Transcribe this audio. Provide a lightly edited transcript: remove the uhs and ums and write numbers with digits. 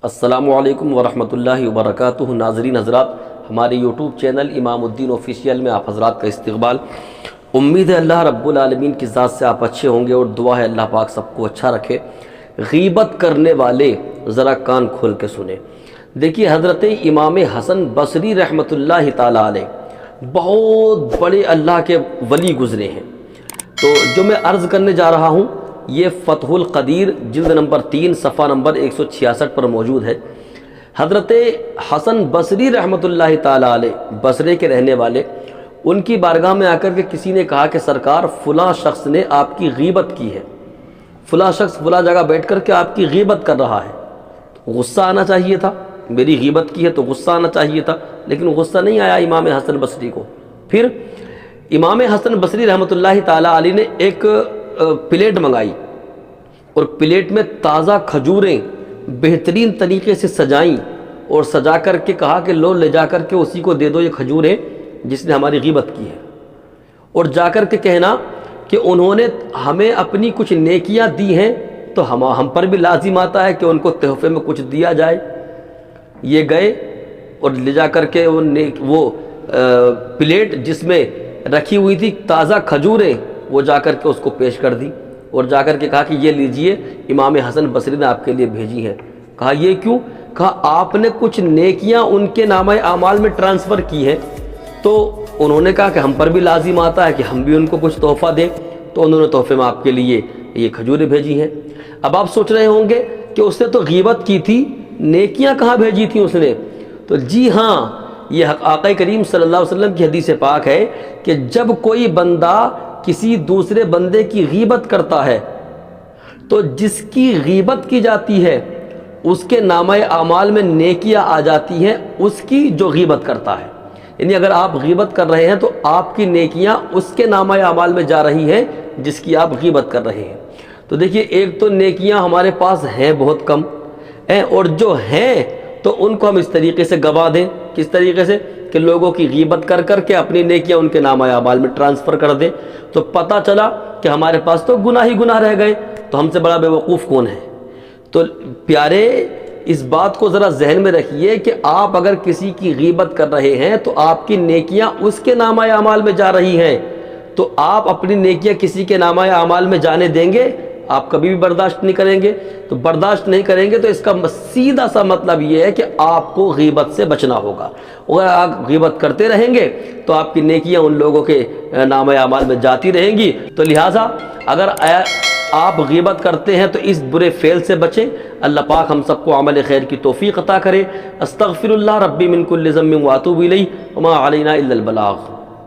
السلام علیکم ورحمۃ اللہ وبرکاتہ۔ ناظرین حضرات، ہمارے یوٹیوب چینل امام الدین آفیشیل میں آپ حضرات کا استقبال۔ امید ہے اللہ رب العالمین کی ذات سے آپ اچھے ہوں گے، اور دعا ہے اللہ پاک سب کو اچھا رکھے۔ غیبت کرنے والے ذرا کان کھول کے سنیں۔ دیکھیے، حضرت امام حسن بصری رحمۃ اللہ تعالی علیہ بہت بڑے اللہ کے ولی گزرے ہیں۔ تو جو میں عرض کرنے جا رہا ہوں یہ فتح القدیر جلد نمبر 3 صفحہ نمبر 166 پر موجود ہے۔ حضرت حسن بصری رحمۃ اللہ تعالی علیہ بصرے کے رہنے والے، ان کی بارگاہ میں آ کر کے کسی نے کہا کہ سرکار فلاں شخص نے آپ کی غیبت کی ہے، فلاں شخص فلاں جگہ بیٹھ کر کے آپ کی غیبت کر رہا ہے۔ غصہ آنا چاہیے تھا، میری غیبت کی ہے تو غصہ آنا چاہیے تھا، لیکن غصہ نہیں آیا امام حسن بصری کو۔ پھر امام حسن بصری رحمۃ اللہ تعالی علیہ نے ایک پلیٹ منگائی، اور پلیٹ میں تازہ کھجوریں بہترین طریقے سے سجائیں، اور سجا کر کے کہا کہ لو لے جا کر کے اسی کو دے دو یہ کھجوریں جس نے ہماری غیبت کی ہے، اور جا کر کے کہنا کہ انہوں نے ہمیں اپنی کچھ نیکیاں دی ہیں تو ہم پر بھی لازم آتا ہے کہ ان کو تحفے میں کچھ دیا جائے۔ یہ گئے اور لے جا کر کے وہ پلیٹ جس میں رکھی ہوئی تھی تازہ کھجوریں، وہ جا کر کے اس کو پیش کر دی، اور جا کر کے کہا کہ یہ لیجئے، امام حسن بصری نے آپ کے لیے بھیجی ہیں۔ کہا یہ کیوں؟ کہا آپ نے کچھ نیکیاں ان کے نامہ اعمال میں ٹرانسفر کی ہیں، تو انہوں نے کہا کہ ہم پر بھی لازم آتا ہے کہ ہم بھی ان کو کچھ تحفہ دیں، تو انہوں نے تحفے میں آپ کے لیے یہ کھجوریں بھیجی ہیں۔ اب آپ سوچ رہے ہوں گے کہ اس نے تو غیبت کی تھی، نیکیاں کہاں بھیجی تھیں اس نے؟ تو جی ہاں، یہ آقا کریم صلی اللہ علیہ وسلم کی حدیث پاک ہے کہ جب کوئی بندہ کسی دوسرے بندے کی غیبت کرتا ہے تو جس کی غیبت کی جاتی ہے اس کے نامہ اعمال میں نیکیاں آ جاتی ہیں اس کی جو غیبت کرتا ہے۔ یعنی اگر آپ غیبت کر رہے ہیں تو آپ کی نیکیاں اس کے نامہ اعمال میں جا رہی ہیں جس کی آپ غیبت کر رہے ہیں۔ تو دیکھیے، ایک تو نیکیاں ہمارے پاس ہیں بہت کم، اور جو ہیں تو ان کو ہم اس طریقے سے گوا دیں۔ کس طریقے سے؟ کہ لوگوں کی غیبت کر کر کے اپنی نیکیاں ان کے نامہ اعمال میں ٹرانسفر کر دیں، تو پتہ چلا کہ ہمارے پاس تو گناہ ہی گناہ رہ گئے، تو ہم سے بڑا بے وقوف کون ہے؟ تو پیارے، اس بات کو ذرا ذہن میں رکھیے کہ آپ اگر کسی کی غیبت کر رہے ہیں تو آپ کی نیکیاں اس کے نامہ اعمال میں جا رہی ہیں، تو آپ اپنی نیکیاں کسی کے نامہ اعمال میں جانے دیں گے؟ آپ کبھی بھی برداشت نہیں کریں گے۔ تو برداشت نہیں کریں گے تو اس کا سیدھا سا مطلب یہ ہے کہ آپ کو غیبت سے بچنا ہوگا۔ اگر آپ غیبت کرتے رہیں گے تو آپ کی نیکیاں ان لوگوں کے نامہ اعمال میں جاتی رہیں گی۔ تو لہٰذا اگر آپ غیبت کرتے ہیں تو اس برے فعل سے بچیں۔ اللہ پاک ہم سب کو عمل خیر کی توفیق عطا کرے۔ استغفر اللہ ربی من کل ذنب واتوب الیہ وما علینا الا البلاغ۔